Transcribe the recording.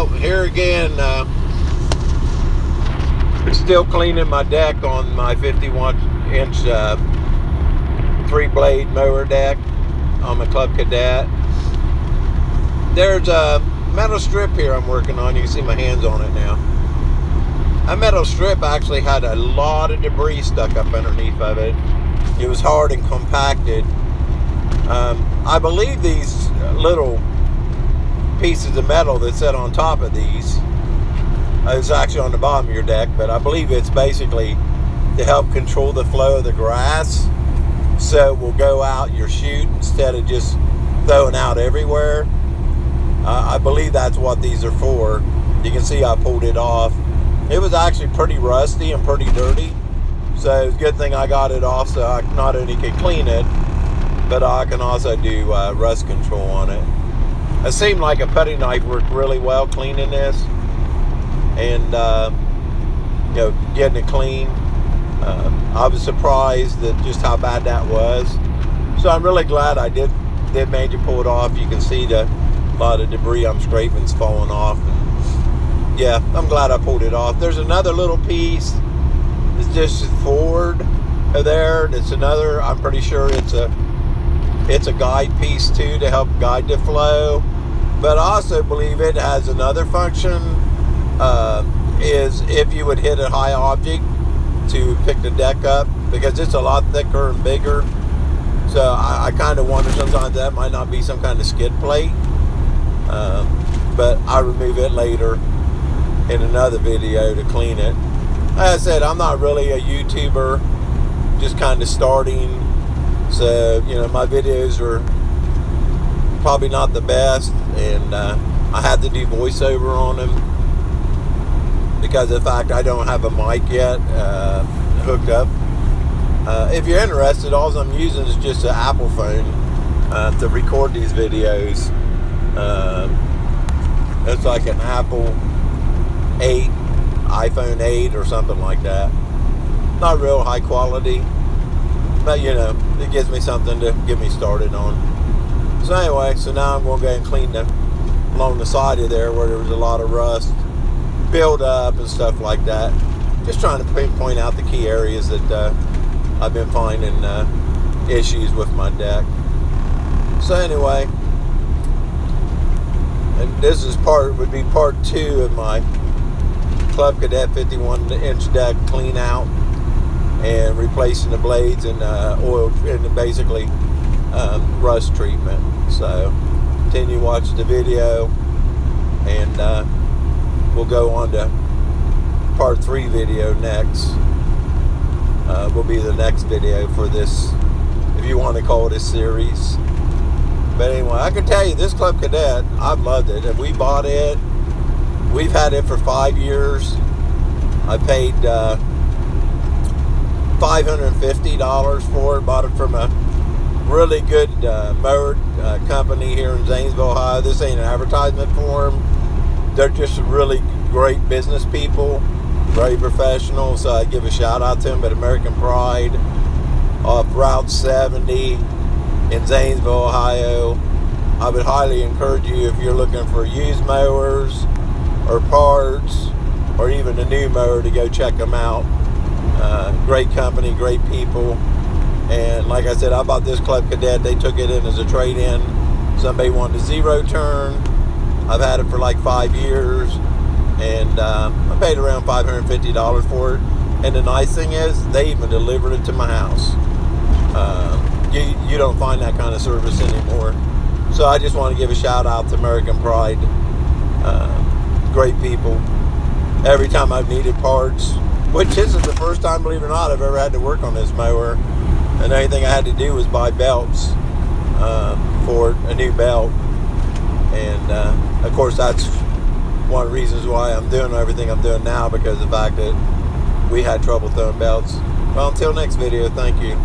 Well, here again, still cleaning my deck on my 51-inch 3-blade mower deck on my Cub Cadet. There's a metal strip here I'm working on. You can see my hands on it now. That metal strip actually had a lot of debris stuck up underneath of it. It was hard and compacted. I believe these little pieces of metal that sit on top of these is actually on the bottom of your deck, but I believe it's basically to help control the flow of the grass, so it will go out your chute instead of just throwing out everywhere. I believe that's what these are for. You can see I pulled it off. It was actually pretty rusty and pretty dirty, so it's a good thing I got it off, so I not only can clean it, but I can also do rust control on it. It seemed like a putty knife worked really well cleaning this, and you know, getting it clean. I was surprised at just how bad that was, so I'm really glad I did manage to pull it off. You can see a lot of debris I'm scraping's falling off. And yeah, I'm glad I pulled it off. There's another little piece that's just forward there. It's another, I'm pretty sure it's a guide piece too, to help guide the flow. But I also believe it has another function, is if you would hit a high object to pick the deck up, because it's a lot thicker and bigger. So I kind of wonder sometimes that might not be some kind of skid plate. But I remove it later in another video to clean it. Like I said, I'm not really a YouTuber, just kind of starting. So, you know, my videos are probably not the best, and I had to do voiceover on them because of the fact I don't have a mic yet hooked up. If you're interested, all I'm using is just an Apple phone to record these videos. It's like an Apple 8, iPhone 8 or something like that. Not real high quality, but you know, it gives me something to get me started on. So anyway, so now I'm going to go and clean along the side of there where there was a lot of rust build up and stuff like that. Just trying to point out the key areas that I've been finding issues with my deck. So anyway, and this is would be part 2 of my Cub Cadet 51-inch deck clean out and replacing the blades and oil and basically rust treatment. So continue to watch the video, and we'll go on to part 3 video next. Will be the next video for this, if you want to call it a series. But anyway, I can tell you this Cub Cadet, I've loved it. And we bought it, we've had it for 5 years. I paid $550 for it. Bought it from a really good mower company here in Zanesville, Ohio. This ain't an advertisement for them. They're just really great business people, very professional. So I give a shout out to them at American Pride off Route 70 in Zanesville, Ohio. I would highly encourage you, if you're looking for used mowers or parts or even a new mower, to go check them out. Great company, great people. And like I said, I bought this Cub Cadet. They took it in as a trade-in. Somebody wanted a 0 turn. I've had it for like 5 years, and I paid around $550 for it. And the nice thing is, they even delivered it to my house. You don't find that kind of service anymore. So I just want to give a shout out to American Pride. Great people. Every time I've needed parts, which isn't the first time, believe it or not, I've ever had to work on this mower. And the only thing I had to do was buy belts for a new belt. And of course, that's one of the reasons why I'm doing everything I'm doing now, because of the fact that we had trouble throwing belts. Well, until next video, thank you.